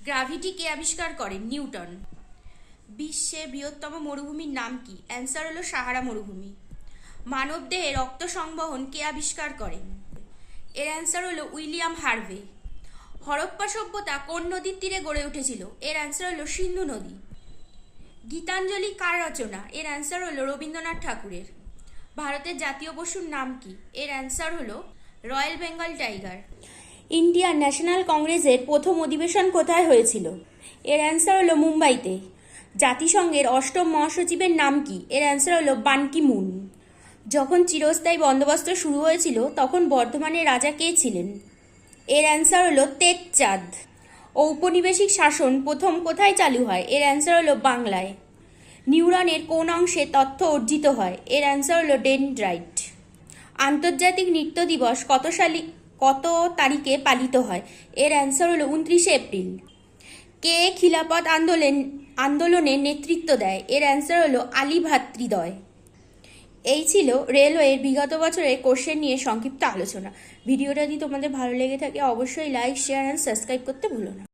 Gravity কে আবিষ্কার করেন? Newton. বিশ্বে বৃহত্তম মরুভূমির নাম কি? অ্যান্সার হলো সাহারা মরুভূমি। মানবদেহে রক্ত সংবহন কে আবিষ্কার করেন? এর অ্যান্সার হলো উইলিয়াম হার্ভে। হরপ্পা সভ্যতা কোন নদীর তীরে গড়ে উঠেছিল? এর অ্যান্সার হলো সিন্ধু নদী। গীতাঞ্জলি কার রচনা? এর অ্যান্সার হলো রবীন্দ্রনাথ ঠাকুরের। ভারতের জাতীয় পশুর নাম কি? এর অ্যান্সার হলো royal Bengal tiger. Indian national কংগ্রেসের প্রথম অধিবেশন কোথায় হয়েছিল? এর অ্যান্সার হলো মুম্বাইতে। জাতিসংঘের অষ্টম মহাসচিবের নাম কি? এর অ্যান্সার হলো বান কি মুন। যখন চিরস্থায়ী বন্দোবস্ত শুরু হয়েছিল তখন বর্ধমানের রাজা কে ছিলেন? এর অ্যান্সার হলো তেজ চাঁদ। ঔপনিবেশিক শাসন প্রথম কোথায় চালু হয়? এর অ্যান্সার হলো বাংলায়। নিউরনের কোন অংশে তথ্য অর্জিত হয়? এর অ্যান্সার হলো ডেনড্রাইট। আন্তর্জাতিক নৃত্য দিবস কত তারিখে পালিত হয়? এর অ্যান্সার হলো 29শে এপ্রিল। কে খিলাফত আন্দোলনের নেতৃত্ব দেয়? এর অ্যান্সার হলো আলী ভ্রাতৃদ্বয়। এই ছিল রেলওয়ের বিগত বছরের কোশ্চেন নিয়ে সংক্ষিপ্ত আলোচনা। ভিডিওটা যদি তোমাদের ভালো লেগে থাকে অবশ্যই লাইক, শেয়ার অ্যান্ড সাবস্ক্রাইব করতে ভুলো না।